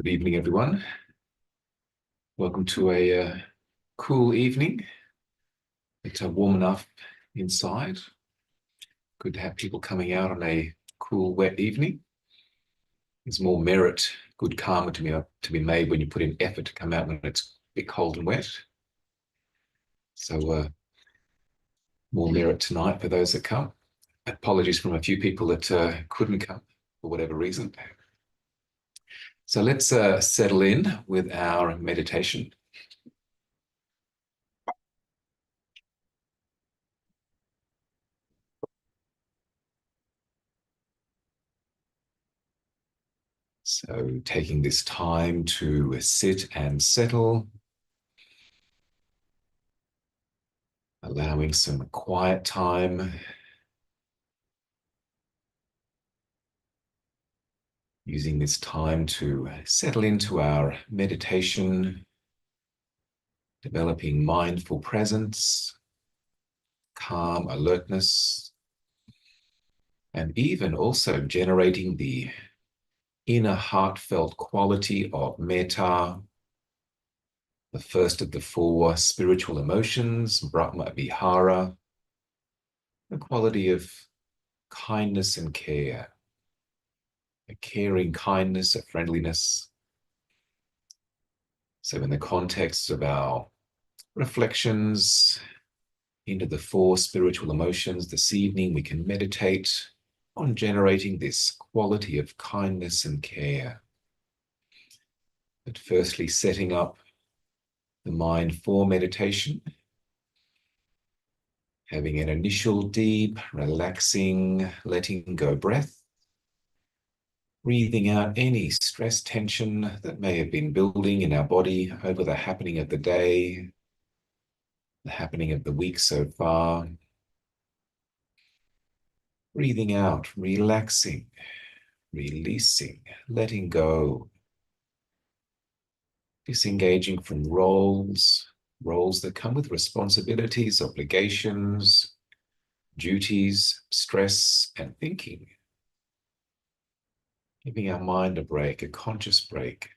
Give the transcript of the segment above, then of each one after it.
Good evening, everyone. Welcome to a cool evening. It's warm enough inside. Good to have people coming out on a cool, wet evening. There's more merit, good karma to be made when you put in effort to come out when it's a bit cold and wet. So more merit tonight for those that come. Apologies from a few people that couldn't come for whatever reason. So let's settle in with our meditation. So taking this time to sit and settle, allowing some quiet time, using this time to settle into our meditation, developing mindful presence, calm alertness, and even also generating the inner heartfelt quality of metta, the first of the four spiritual emotions, Brahma Vihara, the quality of kindness and care, a caring kindness, a friendliness. So in the context of our reflections into the four spiritual emotions this evening, we can meditate on generating this quality of kindness and care. But firstly, setting up the mind for meditation, having an initial deep, relaxing, letting go breath, breathing out any stress tension that may have been building in our body over the happening of the day, the happening of the week so far. Breathing out, relaxing, releasing, letting go, disengaging from roles that come with responsibilities, obligations, duties, stress, and thinking. Giving our mind a break, a conscious break,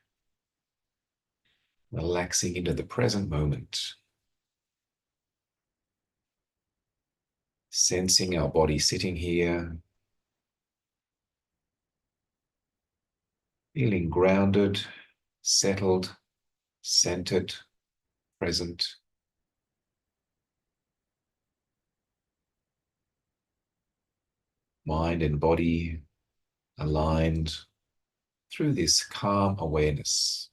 relaxing into the present moment. Sensing our body sitting here, feeling grounded, settled, centered, present. Mind and body aligned through this calm awareness.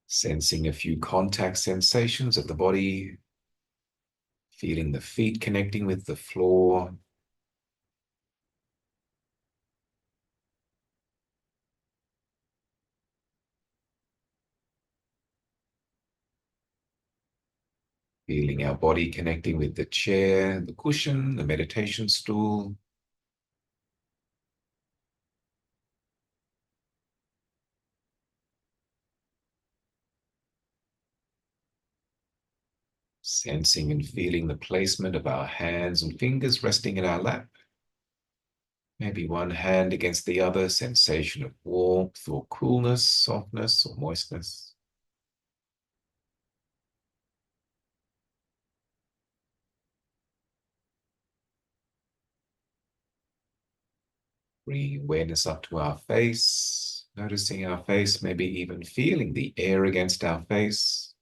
Sensing a few contact sensations of the body, feeling the feet connecting with the floor. Feeling our body connecting with the chair, the cushion, the meditation stool. Sensing and feeling the placement of our hands and fingers resting in our lap. Maybe one hand against the other, sensation of warmth or coolness, softness or moistness. Bringing awareness up to our face, noticing our face, maybe even feeling the air against our face.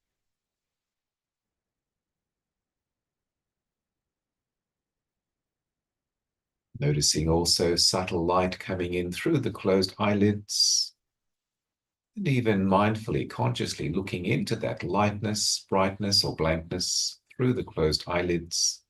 Noticing also subtle light coming in through the closed eyelids. And even mindfully, consciously looking into that lightness, brightness, or blankness through the closed eyelids.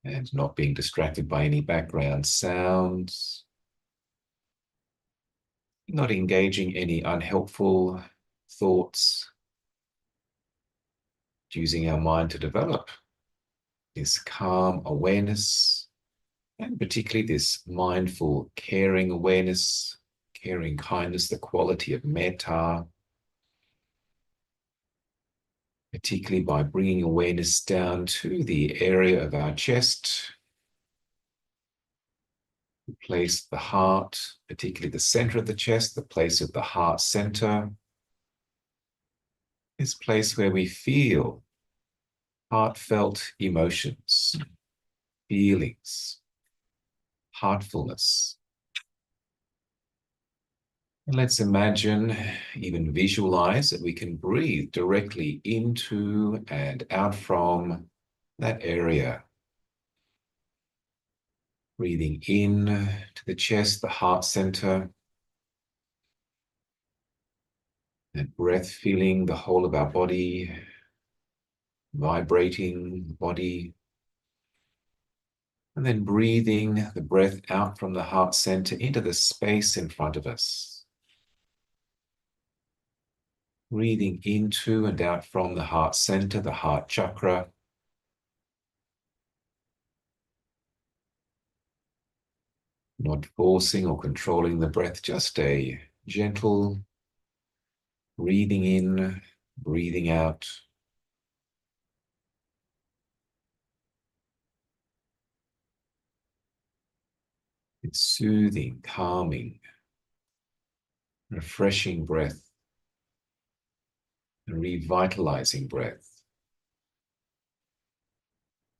And not being distracted by any background sounds. Not engaging any unhelpful thoughts. Using our mind to develop this calm awareness, and particularly this mindful, caring awareness, caring kindness, the quality of metta. particularly by bringing awareness down to the area of our chest. The place of the heart, particularly the center of the chest, the place of the heart center. This place where we feel heartfelt emotions, feelings, heartfulness. And let's imagine, even visualize that we can breathe directly into and out from that area. Breathing in to the chest, the heart center. And breath filling the whole of our body, vibrating the body. And then breathing the breath out from the heart center into the space in front of us. Breathing into and out from the heart center, the heart chakra. Not forcing or controlling the breath, just a gentle breathing in, breathing out. It's soothing, calming, refreshing breath, a revitalizing breath,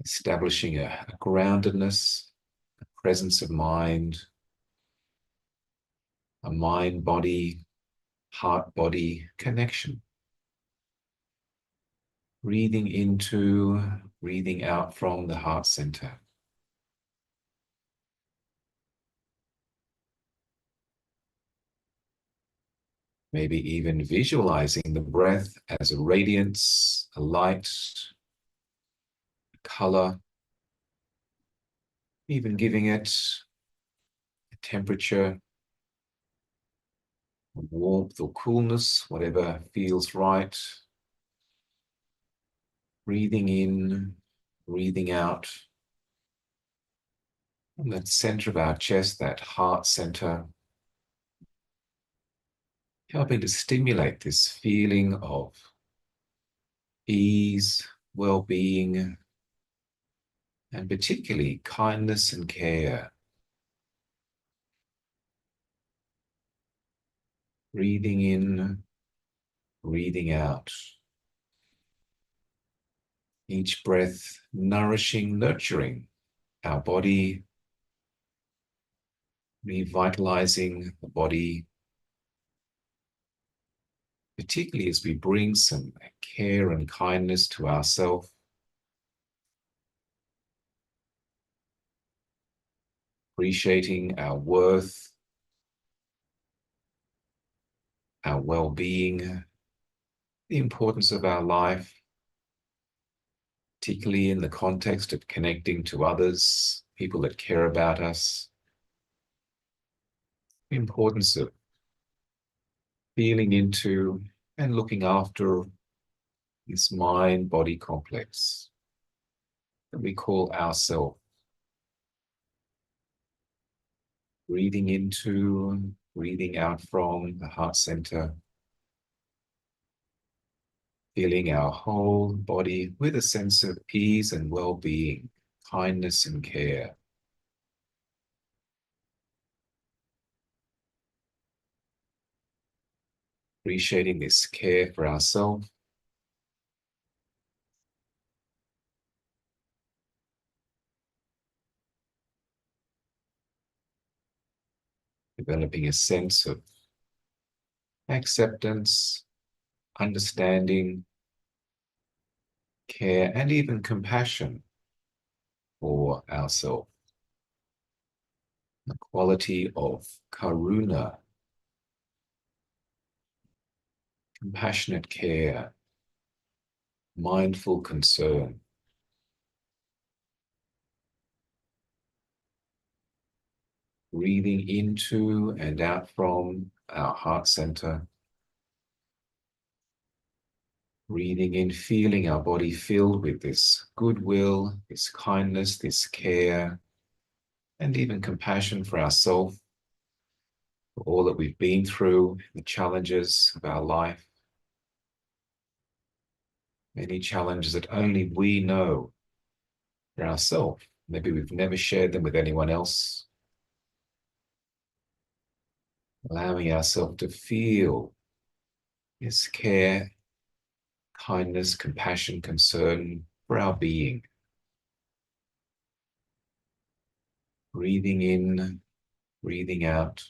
establishing a groundedness, a presence of mind, a mind-body, heart-body connection. Breathing into, breathing out from the heart center. Maybe even visualizing the breath as a radiance, a light, a color, even giving it a temperature, warmth or coolness, whatever feels right. Breathing in, breathing out. From that center of our chest, that heart center, helping to stimulate this feeling of ease, well-being, and particularly kindness and care. Breathing in, breathing out. Each breath nourishing, nurturing our body, revitalizing the body, particularly as we bring some care and kindness to ourselves. Appreciating our worth, our well-being, the importance of our life, particularly in the context of connecting to others, people that care about us. The importance of feeling into and looking after this mind-body complex that we call ourself. Breathing into, breathing out from the heart center. Feeling our whole body with a sense of ease and well-being, kindness and care. Appreciating this care for ourselves. Developing a sense of acceptance, understanding, care, and even compassion for ourselves. The quality of karuna, compassionate care, mindful concern. Breathing into and out from our heart center. Breathing in, feeling our body filled with this goodwill, this kindness, this care, and even compassion for ourselves, for all that we've been through, the challenges of our life. Many challenges that only we know for ourselves. Maybe we've never shared them with anyone else. Allowing ourselves to feel this care, kindness, compassion, concern for our being. Breathing in, breathing out.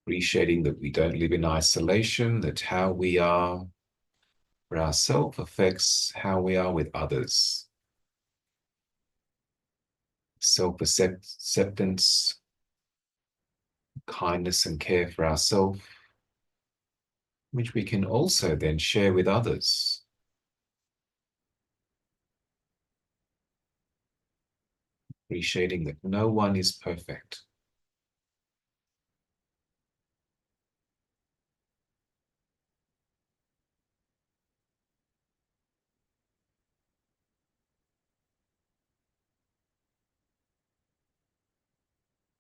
Appreciating that we don't live in isolation, that how we are for ourselves affects how we are with others. Self-acceptance, kindness and care for ourselves, which we can also then share with others. Appreciating that no one is perfect.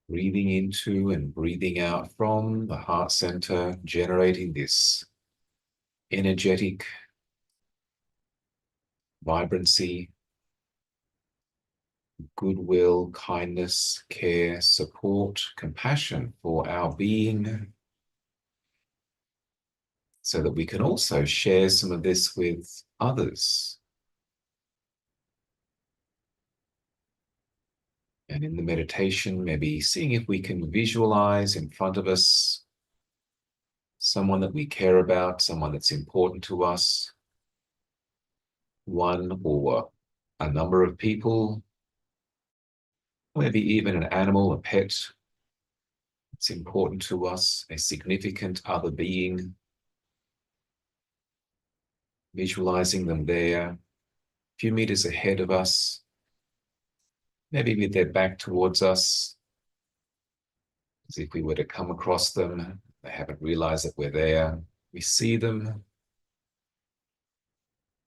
Breathing into and breathing out from the heart center, generating this energetic vibrancy, goodwill, kindness, care, support, compassion for our being, so that we can also share some of this with others. And in the meditation, maybe seeing if we can visualize in front of us someone that we care about, someone that's important to us, one or a number of people, maybe even an animal, a pet. It's important to us, a significant other being, visualizing them there, a few meters ahead of us, maybe with their back towards us, as if we were to come across them. They haven't realized that we're there. We see them,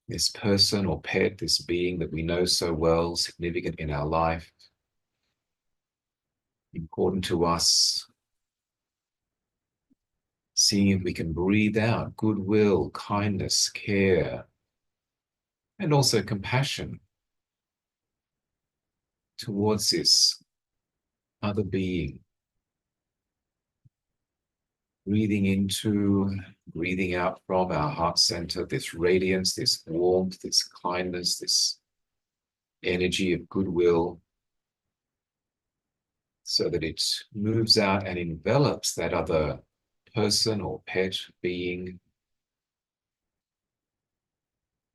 this person or pet, this being that we know so well, significant in our life, important to us. Seeing if we can breathe out goodwill, kindness, care, and also compassion towards this other being. Breathing into, breathing out from our heart center, this radiance, this warmth, this kindness, this energy of goodwill, so that it moves out and envelops that other person or pet being.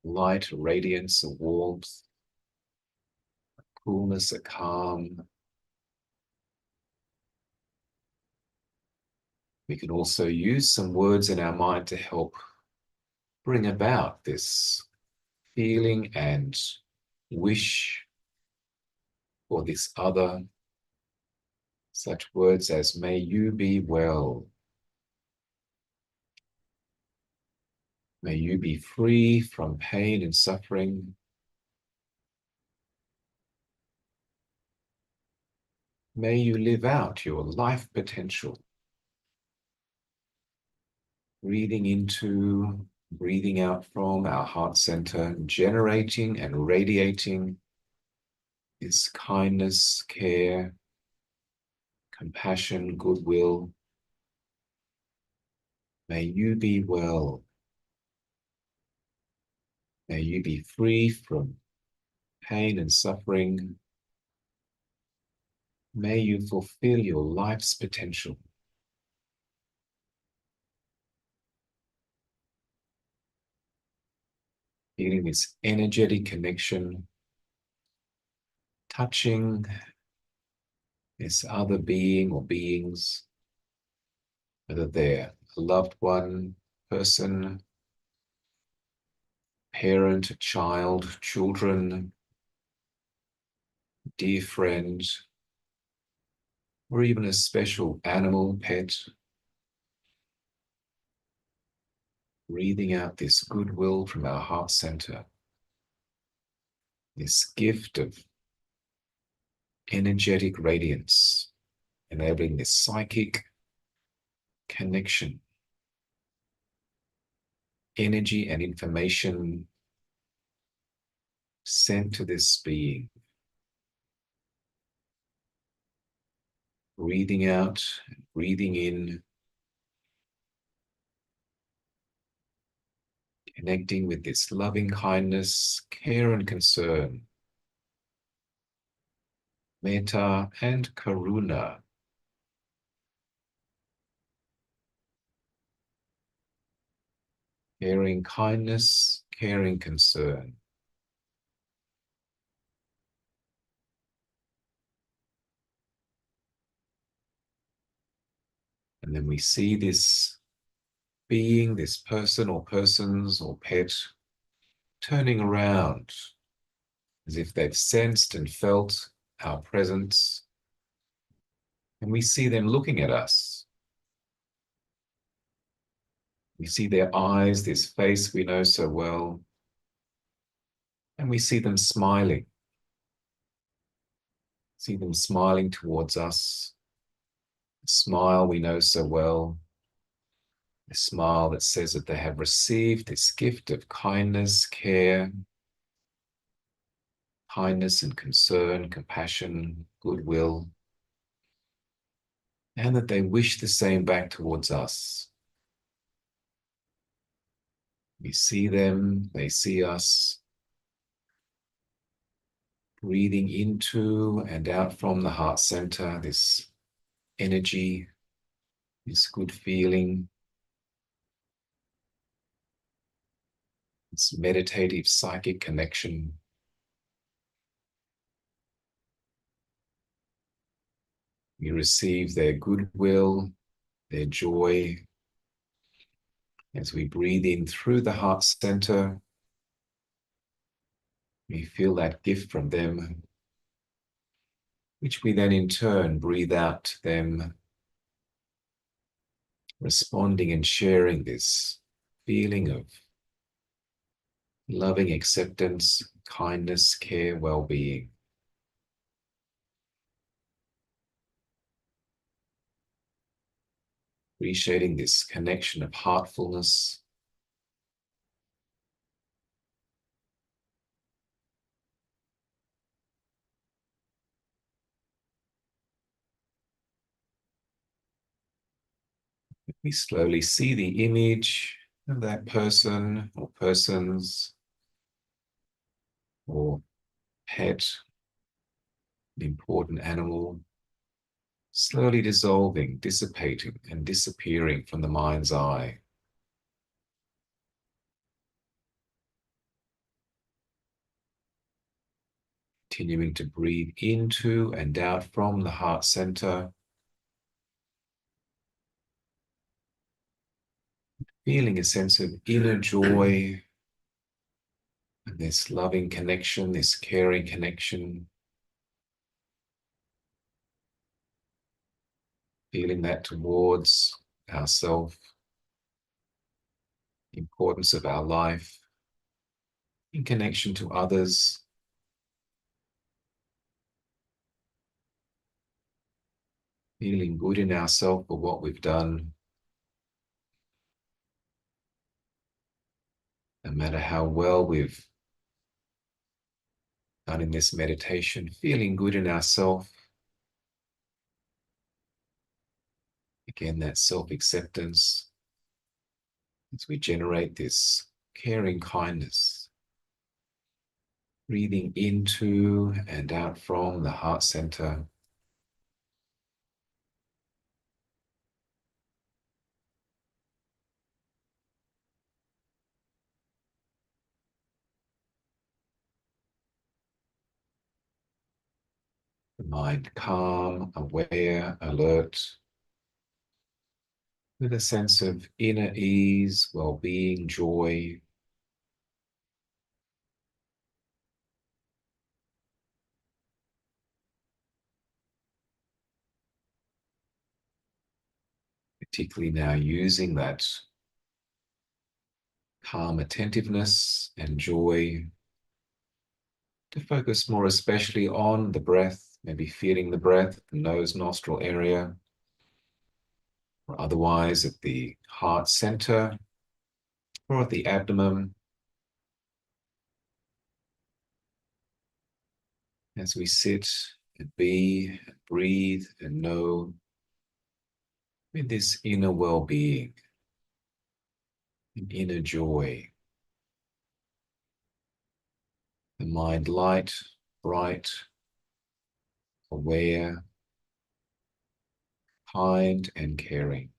Light, a radiance, a warmth, a coolness, a calm. We can also use some words in our mind to help bring about this feeling and wish for this other. Such words as, may you be well. May you be free from pain and suffering. May you live out your life potential. Breathing into, breathing out from our heart center, generating and radiating this kindness, care, compassion, goodwill. May you be well. May you be free from pain and suffering. May you fulfill your life's potential. Feeling this energetic connection, touching this other being or beings, whether they're a loved one, person, parent, child, children, dear friend, or even a special animal, pet. Breathing out this goodwill from our heart center, this gift of energetic radiance, enabling this psychic connection energy and information sent to this being. Breathing out, breathing in, connecting with this loving kindness, care and concern, metta and karuna. Caring kindness, caring concern. And then we see this being, this person or persons or pet, turning around as if they've sensed and felt our presence. And we see them looking at us. We see their eyes, this face we know so well. And we see them smiling. See them smiling towards us. The smile we know so well. The smile that says that they have received this gift of kindness, care, kindness and concern, compassion, goodwill, and that they wish the same back towards us. We see them, they see us, breathing into and out from the heart center, this energy, this good feeling, this meditative psychic connection. We receive their goodwill, their joy, as we breathe in through the heart center. We feel that gift from them, which we then in turn breathe out to them, responding and sharing this feeling of loving acceptance, kindness, care, well-being. Appreciating this connection of heartfulness. We slowly see the image of that person or persons or pet, an important animal, slowly dissolving, dissipating, and disappearing from the mind's eye. Continuing to breathe into and out from the heart center, feeling a sense of inner joy and this loving connection, this caring connection. Feeling that towards ourself, the importance of our life in connection to others. Feeling good in ourselves for what we've done. No matter how well we've done in this meditation, feeling good in ourselves. Again, that self-acceptance as we generate this caring kindness. Breathing into and out from the heart center. The mind calm, aware, alert, with a sense of inner ease, well-being, joy. Particularly now using that calm attentiveness and joy to focus more especially on the breath, maybe feeling the breath, the nose, nostril area, or otherwise at the heart center, or at the abdomen as we sit and be and breathe and know with this inner well-being and inner joy, the mind light, bright, aware, kind, and caring.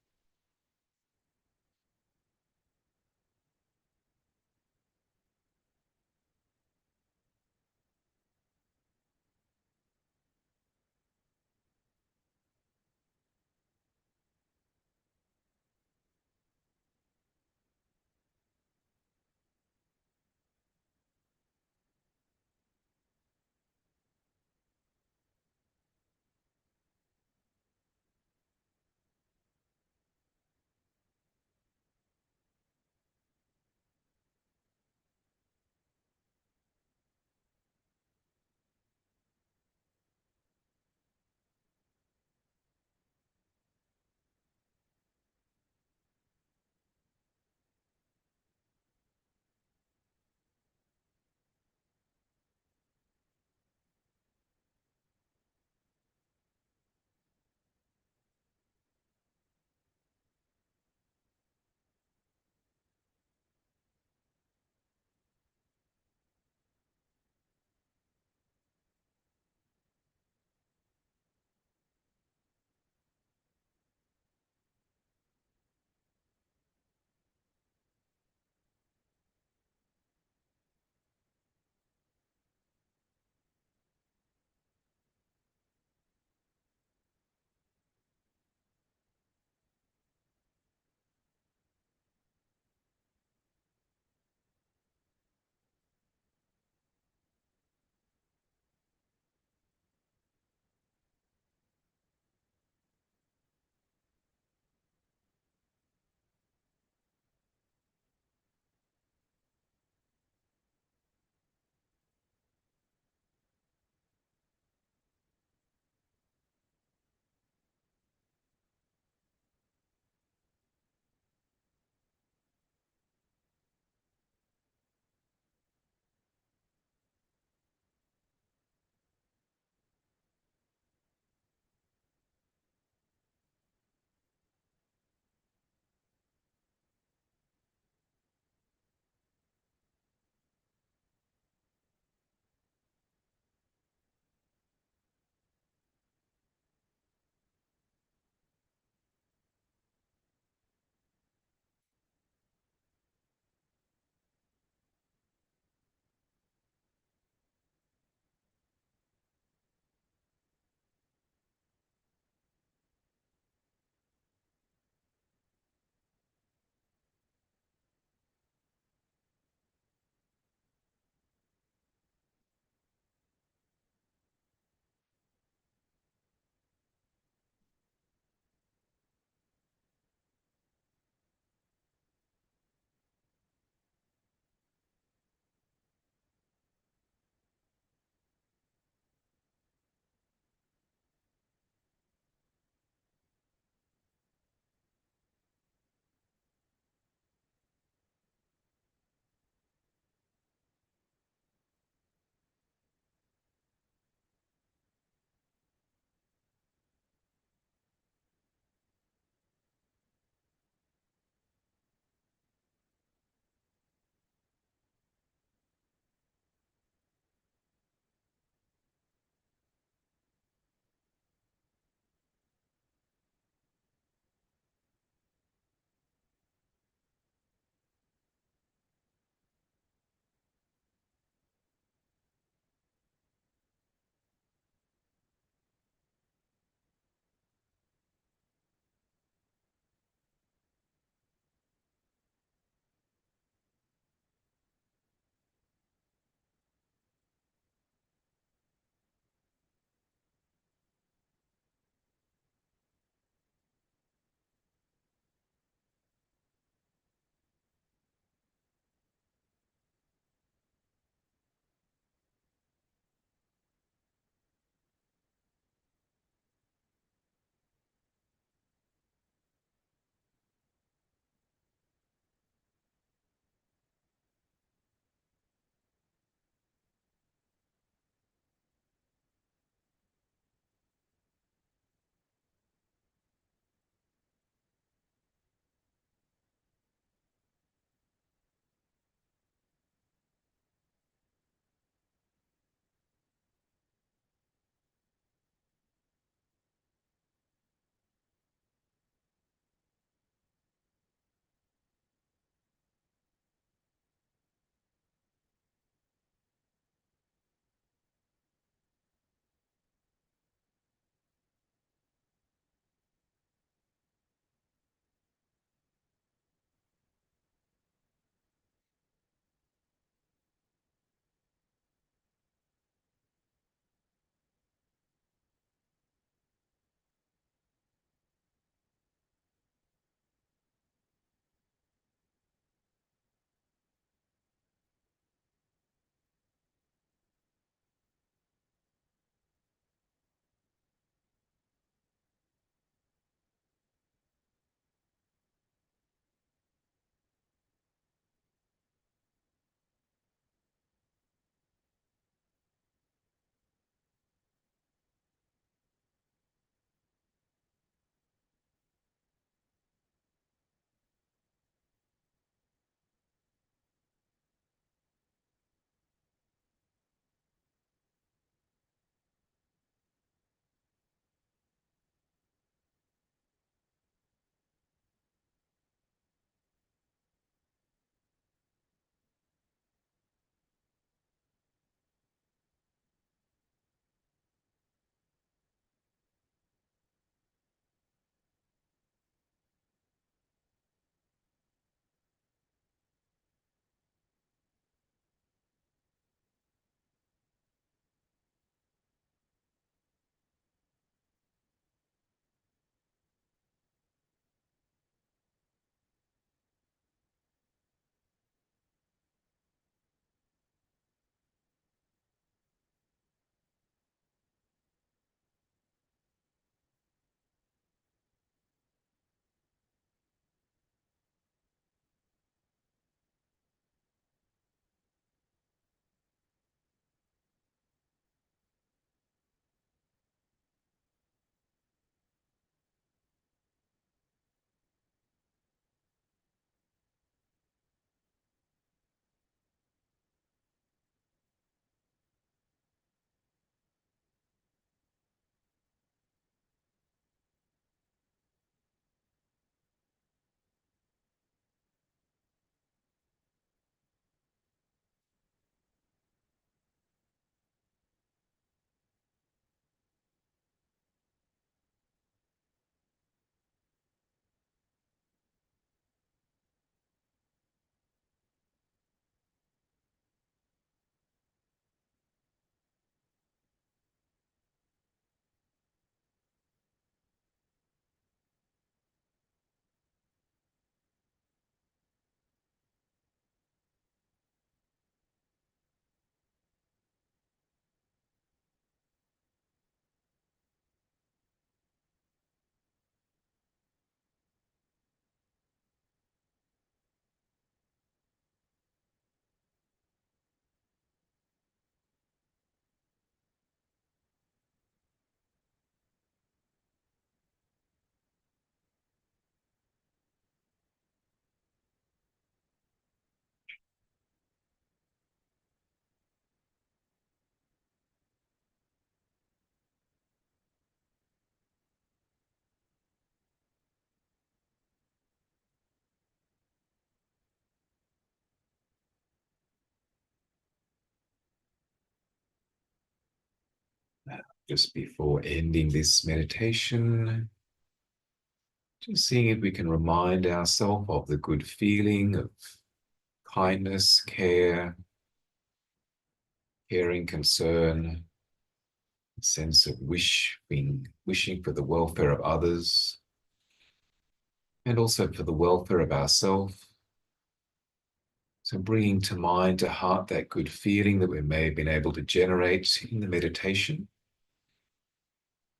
Just before ending this meditation, just seeing if we can remind ourselves of the good feeling of kindness, care, caring, concern, sense of wishing for the welfare of others, and also for the welfare of ourselves. So bringing to mind, to heart, that good feeling that we may have been able to generate in the meditation,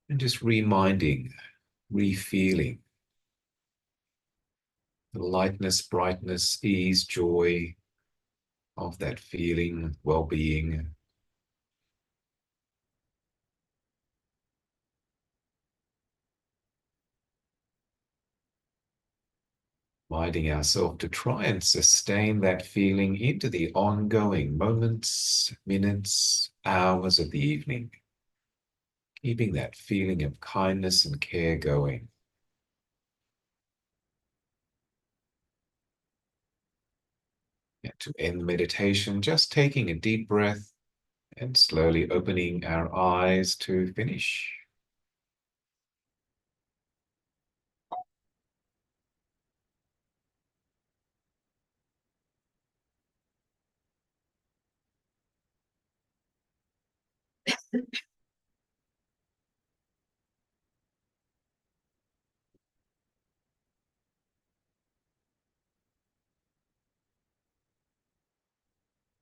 and just reminding, re-feeling the lightness, brightness, ease, joy of that feeling, well-being. Reminding ourselves to try and sustain that feeling into the ongoing moments, minutes, hours of the evening, keeping that feeling of kindness and care going. And to end the meditation, just taking a deep breath and slowly opening our eyes to finish.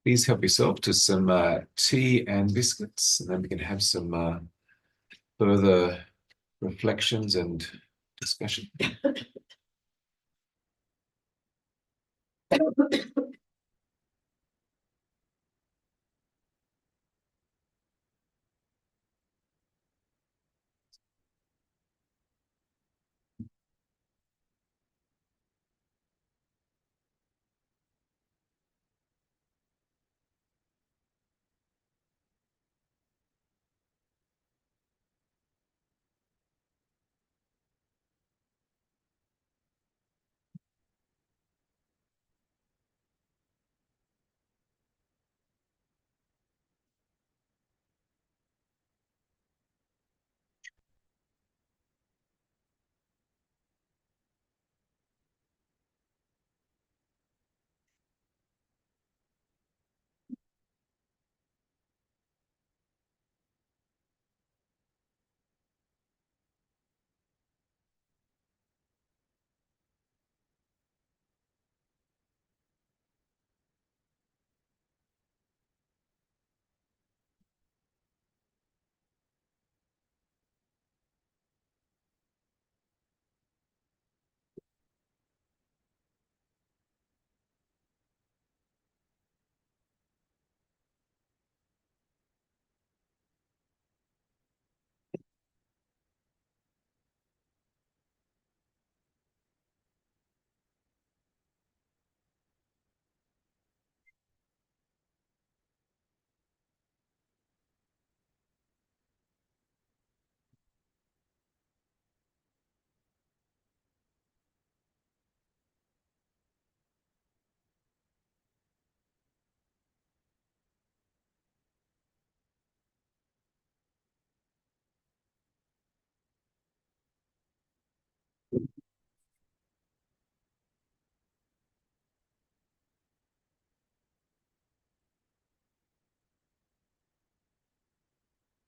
Please help yourself to some tea and biscuits, and then we can have some further reflections and discussion.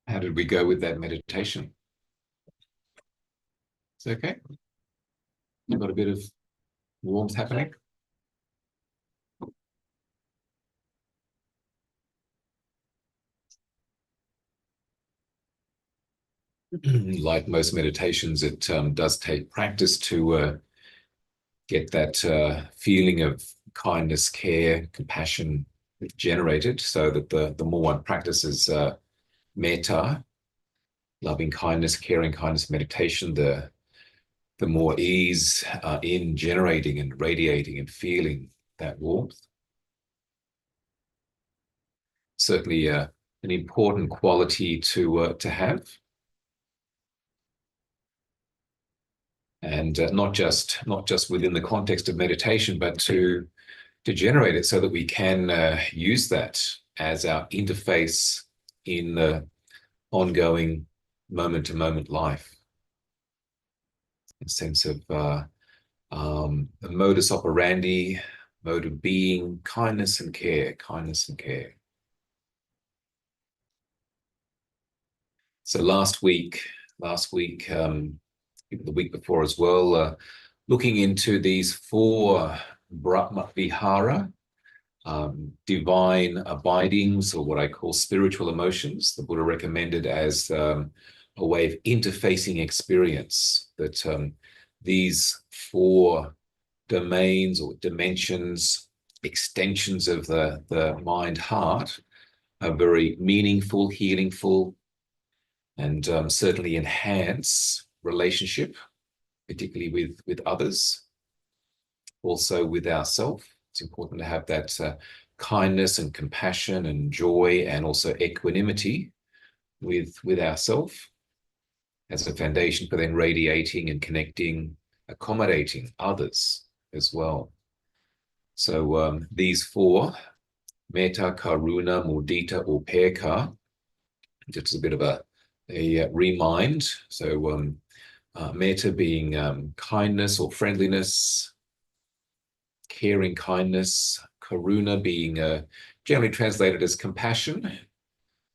How did we go with that meditation? It's okay. You've got a bit of warmth happening. Like most meditations, it does take practice to get that feeling of kindness, care, compassion generated, so that the more one practices metta, loving kindness, caring kindness meditation, the more ease in generating and radiating and feeling that warmth. Certainly an important quality to have. And not just within the context of meditation, but to generate it so that we can use that as our interface in the ongoing moment-to-moment life. A sense of the modus operandi, mode of being, kindness and care, kindness and care. So last week, the week before as well, looking into these 4 Brahma Vihara, divine abidings, or what I call spiritual emotions, the Buddha recommended as a way of interfacing experience, that these 4 domains or dimensions, extensions of the mind-heart are very meaningful, healingful, and certainly enhance relationship, particularly with others, also with ourselves. It's important to have that kindness and compassion and joy, and also equanimity with ourselves as a foundation for then radiating and connecting, accommodating others as well. So these 4, metta, karuna, mudita, upekkha, just a bit of a remind. So metta being kindness or friendliness, caring kindness, karuna being generally translated as compassion.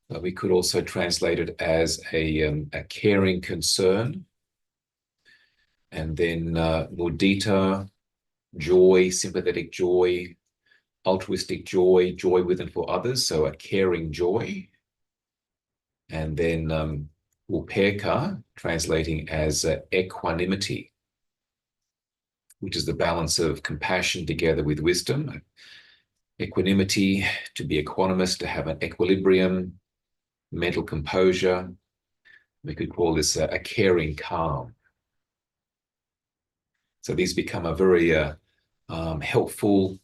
We could also translate it as a caring concern. And then mudita, joy, sympathetic joy, altruistic joy, joy with and for others, so a caring joy. And then upekkha, translating as equanimity, which is the balance of compassion together with wisdom. Equanimity, to be equanimous, to have an equilibrium, mental composure. We could call this a caring calm. So these become a very helpful,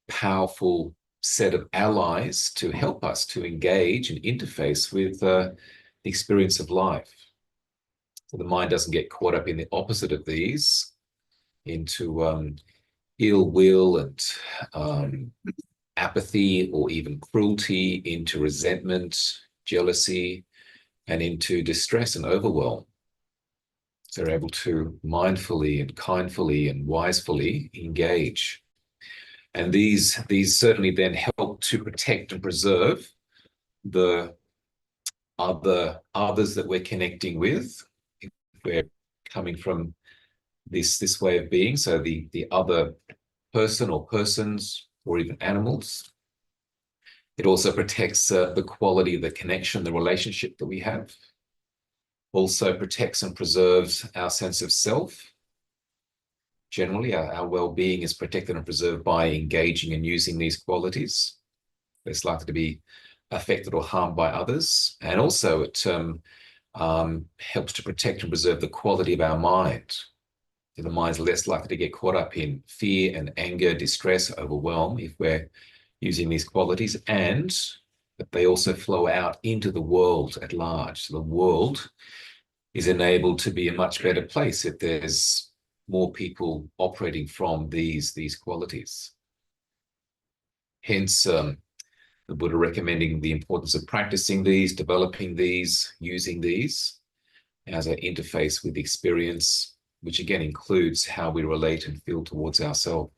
powerful set of allies to help us to engage and interface with the experience of life. So the mind doesn't get caught up in the opposite of these, into ill will and apathy, or even cruelty, into resentment, jealousy, and into distress and overwhelm. So they're able to mindfully and kindfully and wisely engage. And these certainly then help to protect and preserve the others that we're connecting with. If we're coming from this way of being, so the other person or persons or even animals. It also protects the quality of the connection, the relationship that we have. Also protects and preserves our sense of self. Generally, our well-being is protected and preserved by engaging and using these qualities. Less likely to be affected or harmed by others. And also it helps to protect and preserve the quality of our mind. The mind is less likely to get caught up in fear and anger, distress, overwhelm, if we're using these qualities, and that they also flow out into the world at large. So the world is enabled to be a much better place if there's more people operating from these qualities. Hence, the Buddha recommending the importance of practicing these, developing these, using these as an interface with experience, which again includes how we relate and feel towards ourselves.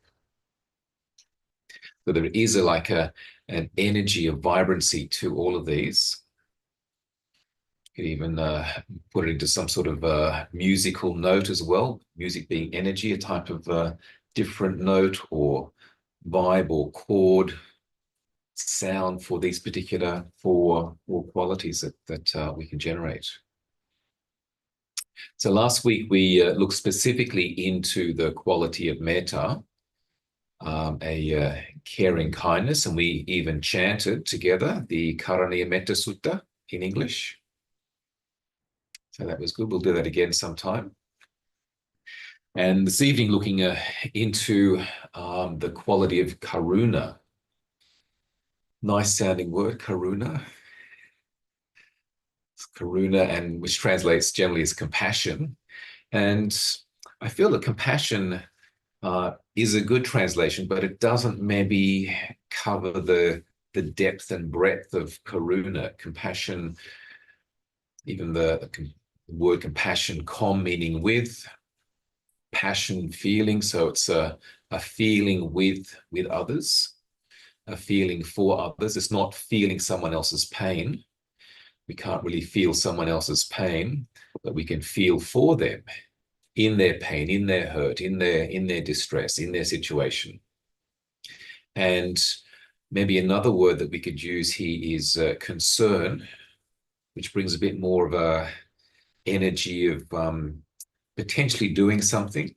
So there is an energy of vibrancy to all of these. You could even put it into some sort of musical note as well. Music being energy, a type of different note or vibe or chord sound for these particular four qualities that we can generate. So last week we looked specifically into the quality of metta, a caring kindness, and we even chanted together the Karaniya Metta Sutta in English. So that was good. We'll do that again sometime. And this evening, looking into the quality of karuna. Nice sounding word, karuna. It's karuna, and which translates generally as compassion. And I feel that compassion is a good translation, but it doesn't maybe cover the depth and breadth of karuna. Compassion even the word compassion, com meaning with, passion feeling. So it's a feeling with others, a feeling for others. It's not feeling someone else's pain. We can't really feel someone else's pain, but we can feel for them in their pain, in their hurt, in their distress, in their situation. And maybe another word that we could use here is concern, which brings a bit more of a energy of potentially doing something.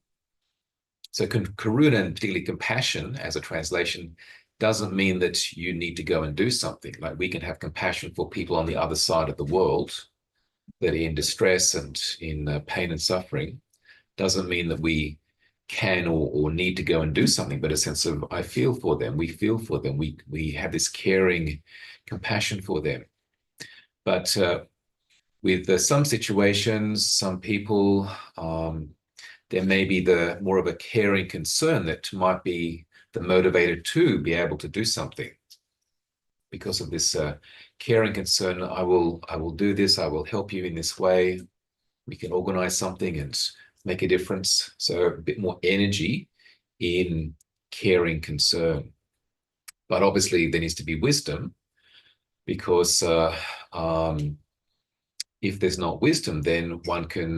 So karuna, and particularly compassion as a translation, doesn't mean that you need to go and do something. Like we can have compassion for people on the other side of the world that are in distress and in pain and suffering. Doesn't mean that we can or need to go and do something, but a sense of I feel for them, we feel for them, we have this caring compassion for them. But with some situations, some people, there may be the more of a caring concern that might be the motivator to be able to do something. Because of this caring concern, I will do this, I will help you in this way. We can organize something and make a difference. So a bit more energy in caring concern. But obviously there needs to be wisdom, because if there's not wisdom, then one can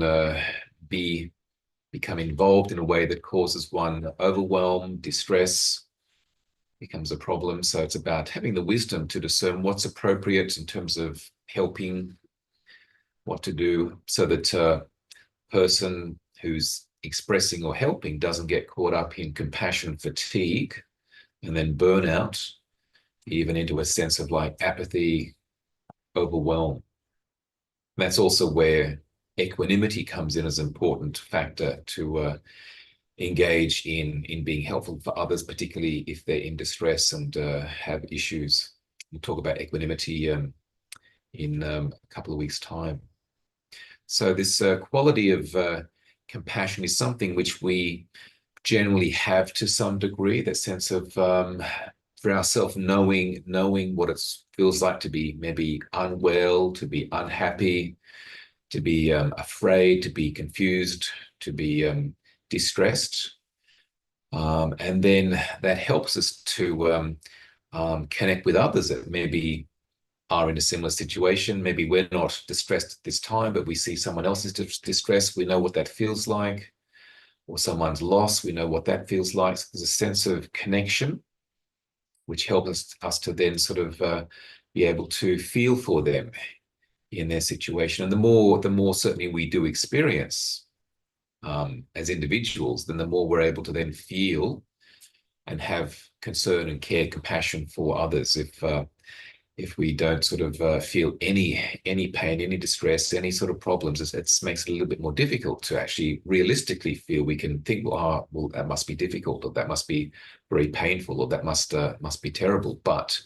become involved in a way that causes one overwhelm, distress, becomes a problem. So it's about having the wisdom to discern what's appropriate in terms of helping, what to do, so that a person who's expressing or helping doesn't get caught up in compassion fatigue and then burnout, even into a sense of like apathy, overwhelm. That's also where equanimity comes in as an important factor to engage in being helpful for others, particularly if they're in distress and have issues. We'll talk about equanimity in a couple of weeks' time. So this quality of compassion is something which we generally have to some degree, that sense of for ourselves knowing what it feels like to be maybe unwell, to be unhappy, to be afraid, to be confused, to be distressed. And then that helps us to connect with others that maybe are in a similar situation. Maybe we're not distressed at this time, but we see someone else's distress. We know what that feels like. Or someone's loss, we know what that feels like. So there's a sense of connection, which helps us to then sort of be able to feel for them in their situation. And the more certainly we do experience as individuals, then the more we're able to then feel and have concern and care, compassion for others. If we don't sort of feel any pain, any distress, any sort of problems, it makes it a little bit more difficult to actually realistically feel. We can think, well, that must be difficult, or that must be very painful, or that must be terrible. But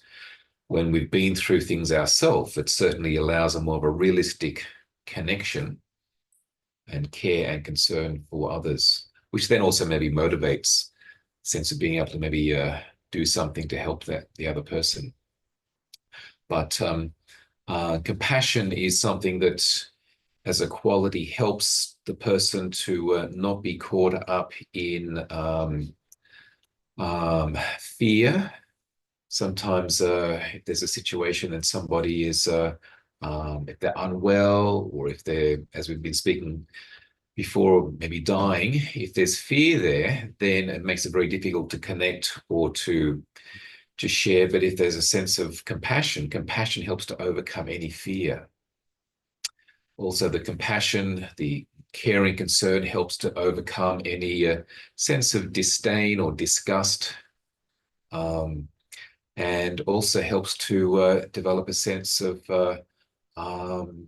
when we've been through things ourselves, it certainly allows a more of a realistic connection and care and concern for others, which then also maybe motivates a sense of being able to maybe do something to help the other person. But compassion is something that, as a quality, helps the person to not be caught up in fear. Sometimes if there's a situation and somebody is, if they're unwell, or if they're, as we've been speaking before, maybe dying, if there's fear there, then it makes it very difficult to connect or to share. But if there's a sense of compassion, compassion helps to overcome any fear. Also, the compassion, the caring concern helps to overcome any sense of disdain or disgust, and also helps to develop a sense of an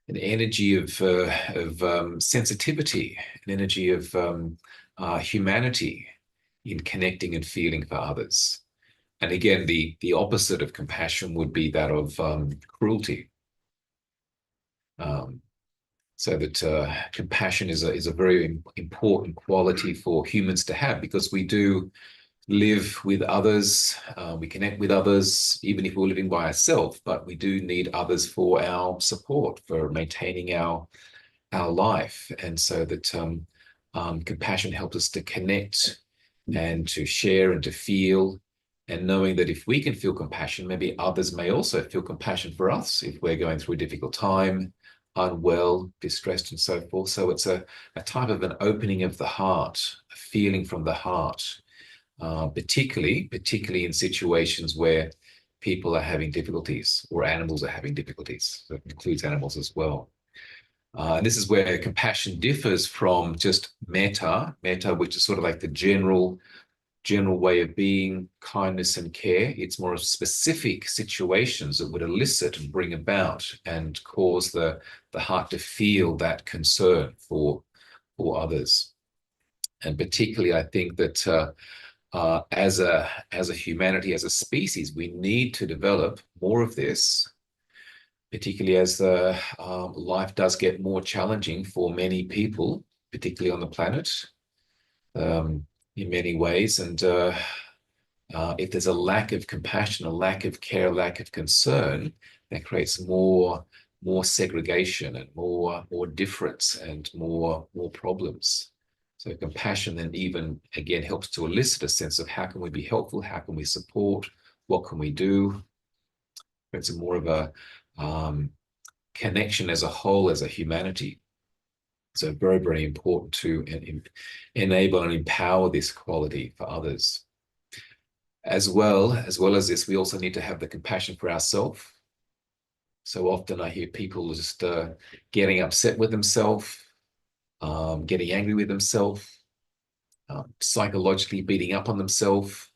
energy of sensitivity, an energy of humanity in connecting and feeling for others. And again, the opposite of compassion would be that of cruelty. So that compassion is a very important quality for humans to have, because we do live with others, we connect with others, even if we're living by ourselves, but we do need others for our support, for maintaining our life. And so that compassion helps us to connect and to share and to feel, and knowing that if we can feel compassion, maybe others may also feel compassion for us if we're going through a difficult time, unwell, distressed, and so forth. So it's a type of an opening of the heart, a feeling from the heart, particularly in situations where people are having difficulties or animals are having difficulties. So it includes animals as well. And this is where compassion differs from just metta, which is sort of like the general way of being, kindness and care. It's more of specific situations that would elicit and bring about and cause the heart to feel that concern for others. And particularly, I think that as a humanity, as a species, we need to develop more of this, particularly as the life does get more challenging for many people, particularly on the planet, in many ways. And if there's a lack of compassion, a lack of care, a lack of concern, that creates more segregation and more difference and more problems. So compassion then even again helps to elicit a sense of how can we be helpful, how can we support, what can we do. It's more of a connection as a whole, as a humanity. So very, very important to enable and empower this quality for others. As well as this, we also need to have the compassion for ourselves. So often I hear people just getting upset with themselves, getting angry with themselves, psychologically beating up on themselves,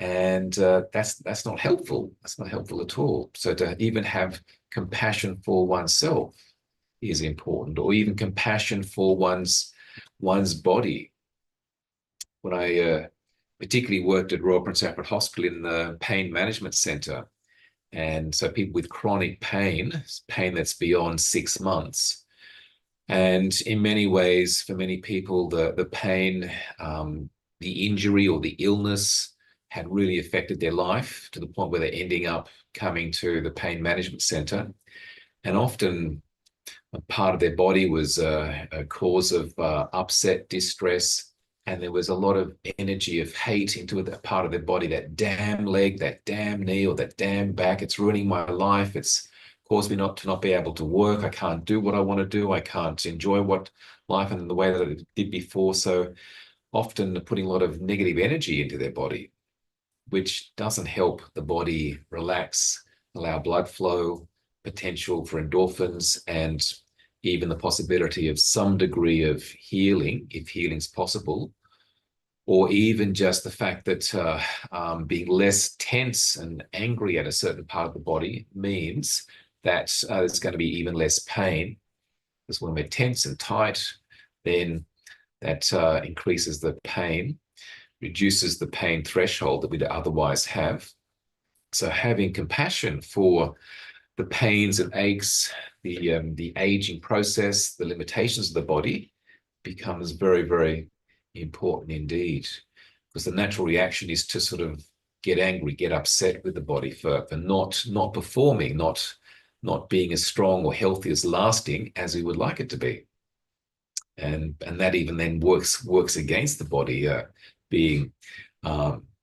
and that's not helpful. That's not helpful at all. So to even have compassion for oneself is important, or even compassion for one's body. When I particularly worked at Royal Prince Alfred Hospital in the pain management centre, and so people with chronic pain that's beyond 6 months. And in many ways, for many people, the pain, the injury or the illness had really affected their life to the point where they're ending up coming to the pain management centre. And often a part of their body was a cause of upset, distress, and there was a lot of energy of hate into that part of their body, that damn leg, that damn knee, or that damn back. It's ruining my life. It's caused me to not be able to work. I can't do what I want to do. I can't enjoy what life in the way that I did before. So often putting a lot of negative energy into their body, which doesn't help the body relax, allow blood flow, potential for endorphins, and even the possibility of some degree of healing, if healing's possible, or even just the fact that being less tense and angry at a certain part of the body means that there's going to be even less pain. Because when we're tense and tight, then that increases the pain, reduces the pain threshold that we'd otherwise have. So having compassion for the pains and aches, the aging process, the limitations of the body becomes very, very important indeed. Because the natural reaction is to sort of get angry, get upset with the body for not performing, not being as strong or healthy, as lasting as we would like it to be. And that even then works against the body being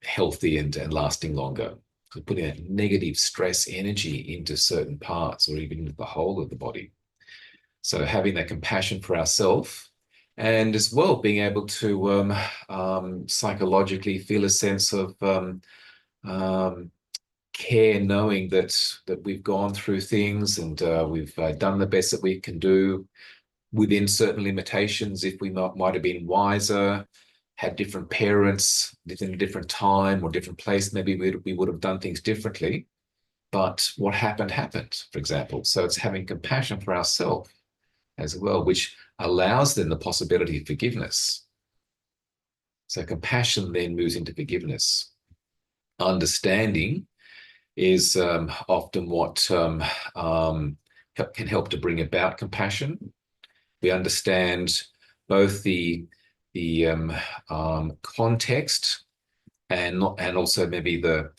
healthy and lasting longer. So putting that negative stress energy into certain parts or even into the whole of the body. So having that compassion for ourselves, and as well being able to psychologically feel a sense of care, knowing that we've gone through things and we've done the best that we can do within certain limitations. If we might have been wiser, had different parents, lived in a different time or different place, maybe we would have done things differently. But what happened, for example. So it's having compassion for ourselves as well, which allows then the possibility of forgiveness. So compassion then moves into forgiveness. Understanding is often what can help to bring about compassion. We understand both the context and also maybe the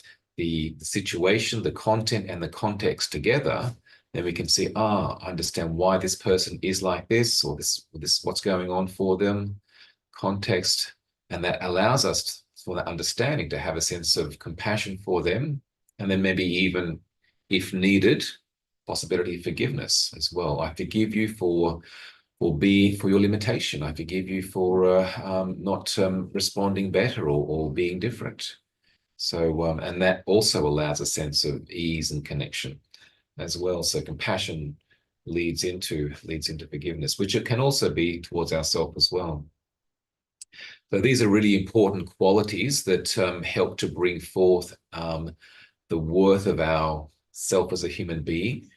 situation, the content, and the context together, then we can see, understand why this person is like this, or this what's going on for them, context, and that allows us for that understanding to have a sense of compassion for them, and then maybe even, if needed, possibility of forgiveness as well. I forgive you for your limitation. I forgive you for not responding better or being different. So and that also allows a sense of ease and connection as well. So compassion leads into forgiveness, which it can also be towards ourselves as well. So these are really important qualities that help to bring forth the worth of our self as a human being,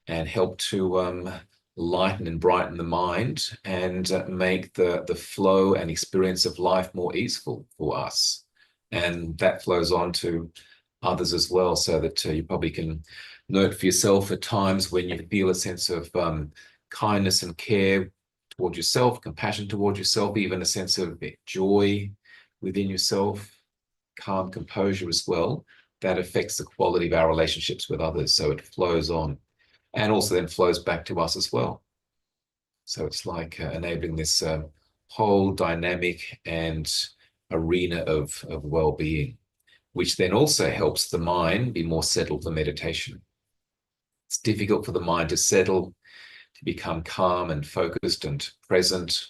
and help to lighten and brighten the mind, and make the flow and experience of life more easeful for us. And that flows on to others as well, so that you probably can note for yourself at times when you feel a sense of kindness and care towards yourself, compassion towards yourself, even a sense of joy within yourself, calm, composure as well, that affects the quality of our relationships with others. So it flows on, and also then flows back to us as well. So it's like enabling this whole dynamic and arena of well-being, which then also helps the mind be more settled for meditation. It's difficult for the mind to settle, to become calm and focused and present,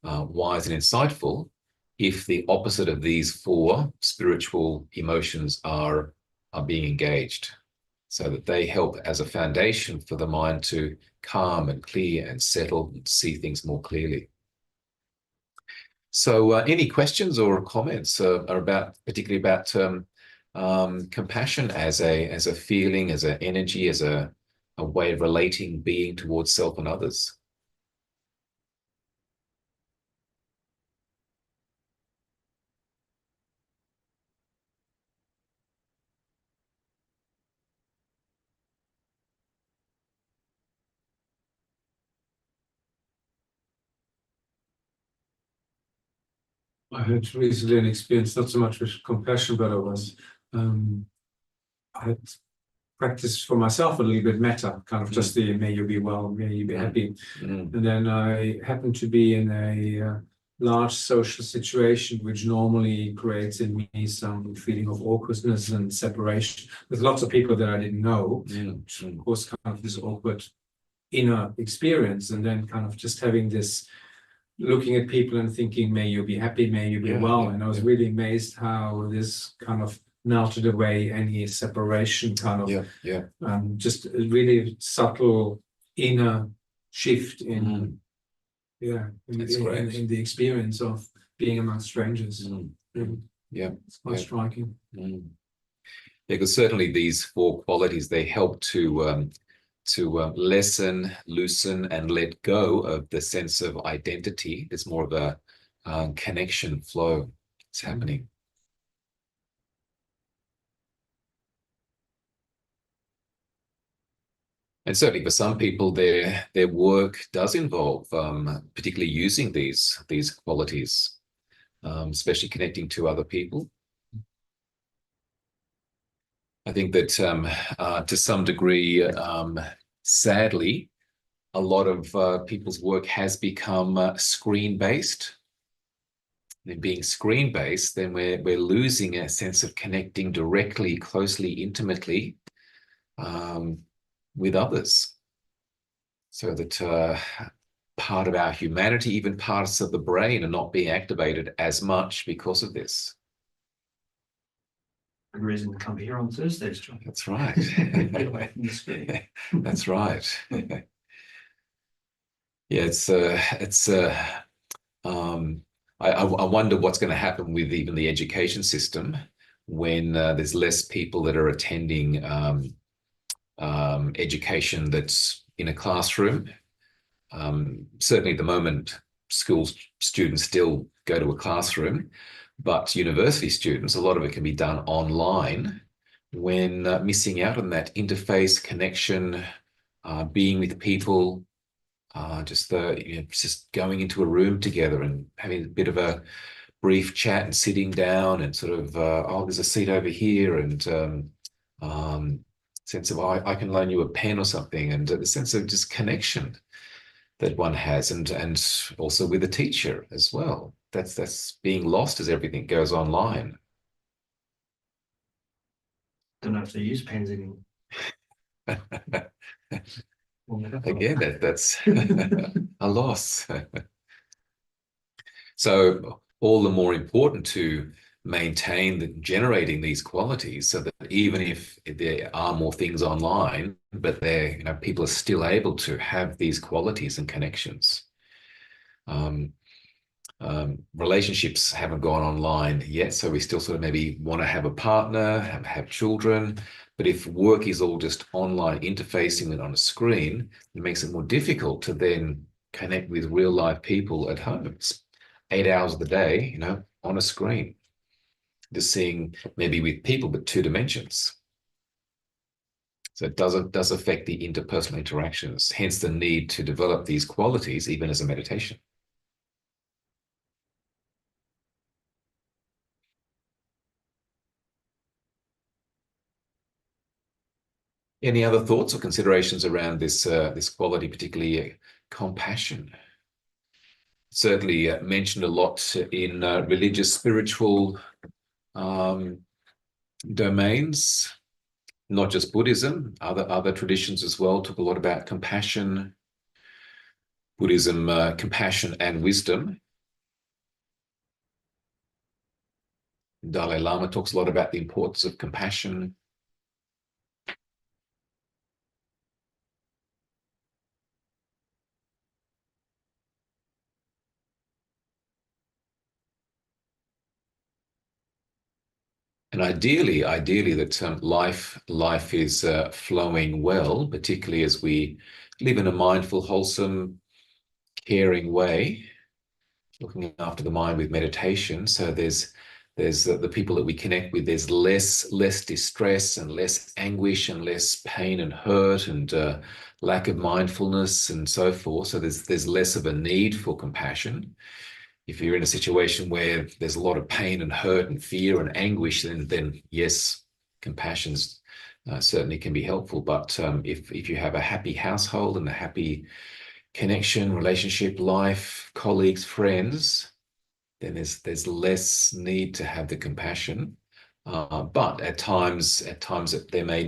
wise and insightful, if the opposite of these four spiritual emotions are being engaged, so that they help as a foundation for the mind to calm and clear and settle and see things more clearly. So any questions or comments are about, particularly about compassion as a feeling, as an energy, as a way of relating being towards self and others? I had recently an experience, not so much with compassion, but I had practiced for myself a little bit metta, kind of just the may you be well, may you be happy. And then I happened to be in a large social situation, which normally creates in me some feeling of awkwardness and separation with lots of people that I didn't know, which of course kind of this awkward inner experience. And then kind of just having this, looking at people and thinking, may you be happy, may you be well. And I was really amazed how this kind of melted away any separation, kind of just a really subtle inner shift in in the experience of being among strangers. It's quite striking. Yeah, because certainly these four qualities, they help to lessen, loosen, and let go of the sense of identity. There's more of a connection flow that's happening. And certainly for some people, their work does involve particularly using these qualities, especially connecting to other people. I think that to some degree, sadly, a lot of people's work has become screen-based. And being screen-based, then we're losing a sense of connecting directly, closely, intimately with others. So that part of our humanity, even parts of the brain, are not being activated as much because of this. The reason we come here on Thursdays, John. That's right. Get away from the screen. That's right. Yeah, I wonder what's going to happen with even the education system when there's less people that are attending education that's in a classroom. Certainly at the moment, school students still go to a classroom, but university students, a lot of it can be done online, when missing out on that interface, connection, being with people, just going into a room together and having a bit of a brief chat and sitting down and sort of, oh, there's a seat over here, and sense of, I can loan you a pen or something, and the sense of just connection that one has, and also with a teacher as well. That's being lost as everything goes online. Don't know if they use pens anymore. Again, that's a loss. So all the more important to maintain generating these qualities, so that even if there are more things online, but people are still able to have these qualities and connections. Relationships haven't gone online yet, so we still sort of maybe want to have a partner, have children. But if work is all just online interfacing and on a screen, it makes it more difficult to then connect with real life people at home. It's 8 hours of the day, on a screen, just seeing maybe with people, but 2 dimensions. So it does affect the interpersonal interactions, hence the need to develop these qualities even as a meditation. Any other thoughts or considerations around this quality, particularly compassion? Certainly mentioned a lot in religious, spiritual domains, not just Buddhism, other traditions as well talk a lot about compassion. Buddhism, compassion and wisdom. Dalai Lama talks a lot about the importance of compassion. And ideally that life is flowing well, particularly as we live in a mindful, wholesome, caring way, looking after the mind with meditation. So there's the people that we connect with, there's less distress and less anguish and less pain and hurt and lack of mindfulness and so forth. So there's less of a need for compassion. If you're in a situation where there's a lot of pain and hurt and fear and anguish, then yes, compassion certainly can be helpful. But if you have a happy household and a happy connection, relationship, life, colleagues, friends, then there's less need to have the compassion. But at times there may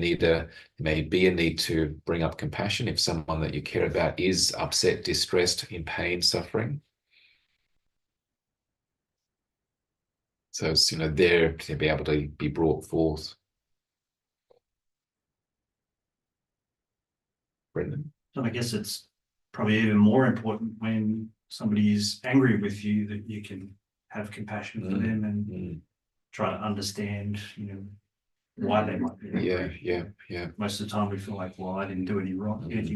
be a need to bring up compassion if someone that you care about is upset, distressed, in pain, suffering. So it's, there to be able to be brought forth. Brendan? So I guess it's probably even more important when somebody is angry with you, that you can have compassion for them and try to understand, why they might be angry. Yeah. Most of the time we feel like, well, I didn't do anything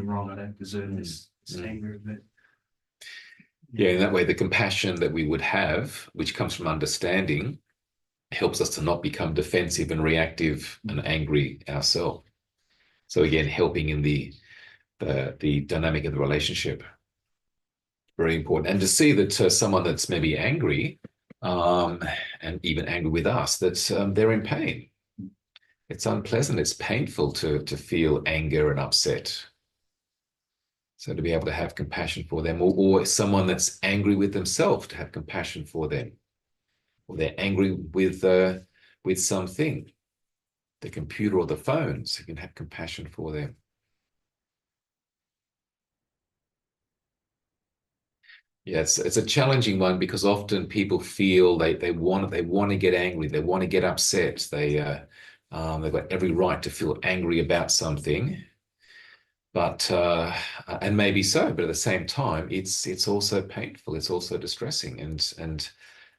wrong. I don't deserve this anger. But yeah, in that way, the compassion that we would have, which comes from understanding, helps us to not become defensive and reactive and angry ourselves. So again, helping in the dynamic of the relationship. Very important. And to see that someone that's maybe angry, and even angry with us, that they're in pain. It's unpleasant, it's painful to feel anger and upset. So to be able to have compassion for them, or someone that's angry with themselves, to have compassion for them. Or they're angry with something, the computer or the phone, so you can have compassion for them. Yeah, it's a challenging one, because often people feel they want to get angry, they want to get upset, they've got every right to feel angry about something. But and maybe so, but at the same time, it's also painful, it's also distressing, and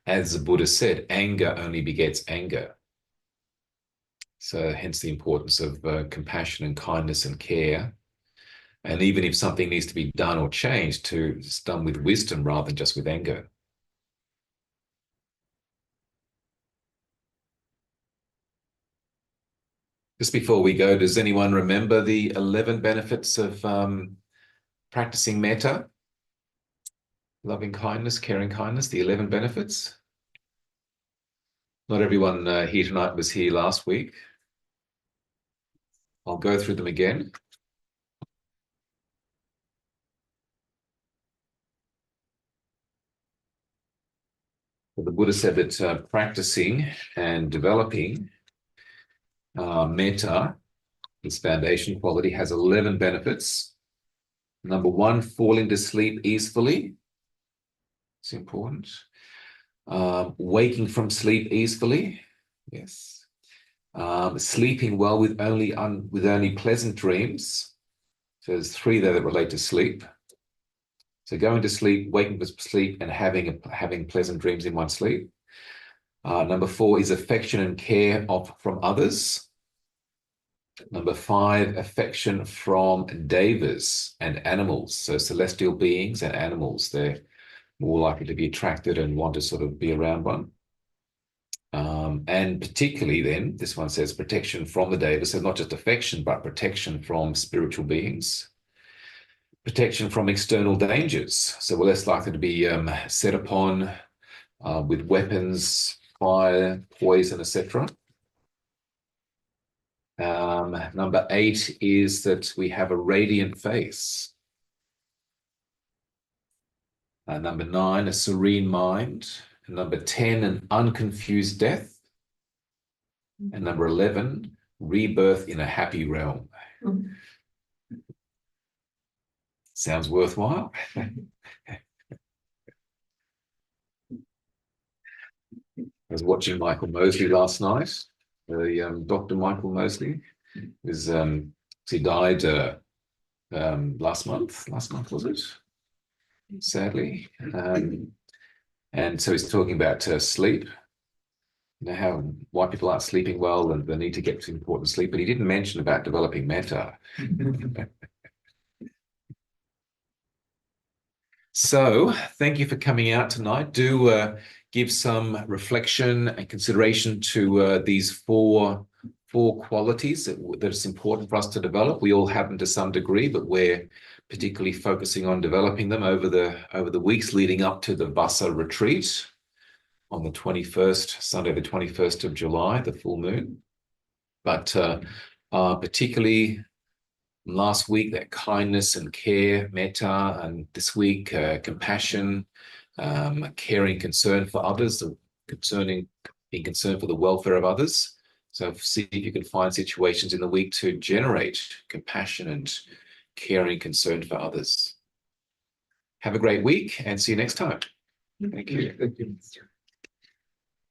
as the Buddha said, anger only begets anger. So hence the importance of compassion and kindness and care. And even if something needs to be done or changed, it's done with wisdom rather than just with anger. Just before we go, does anyone remember the 11 benefits of practicing metta? Loving kindness, caring kindness, the 11 benefits? Not everyone here tonight was here last week. I'll go through them again. But the Buddha said that practicing and developing metta, its foundation quality, has 11 benefits. Number 1, falling to sleep easily. It's important. Waking from sleep easily. Yes. Sleeping well with only pleasant dreams. So there's 3 there that relate to sleep. So going to sleep, waking to sleep, and having pleasant dreams in one's sleep. Number 4 is affection and care from others. Number 5, affection from devas and animals. So celestial beings and animals, they're more likely to be attracted and want to sort of be around one. And particularly then, this one says protection from the devas, so not just affection, but protection from spiritual beings. Protection from external dangers. So we're less likely to be set upon with weapons, fire, poison, etc. Number 8 is that we have a radiant face. Number 9, a serene mind. And number 10, an unconfused death. And number 11, rebirth in a happy realm. Sounds worthwhile. I was watching Michael Mosley last night. Dr. Michael Mosley he died last month. Last month, was it? Sadly. And so he's talking about sleep. You know why people aren't sleeping well and the need to get to important sleep, but he didn't mention about developing metta. So thank you for coming out tonight. Do give some reflection and consideration to these four qualities that it's important for us to develop. We all have them to some degree, but we're particularly focusing on developing them over the weeks leading up to the Vassa retreat on the 21st, Sunday, the 21st of July, the full moon. But particularly last week, that kindness and care, metta, and this week, compassion, caring, concern for others, being concerned for the welfare of others. So see if you can find situations in the week to generate compassion and caring, concern for others. Have a great week and see you next time. Thank you. Thank you.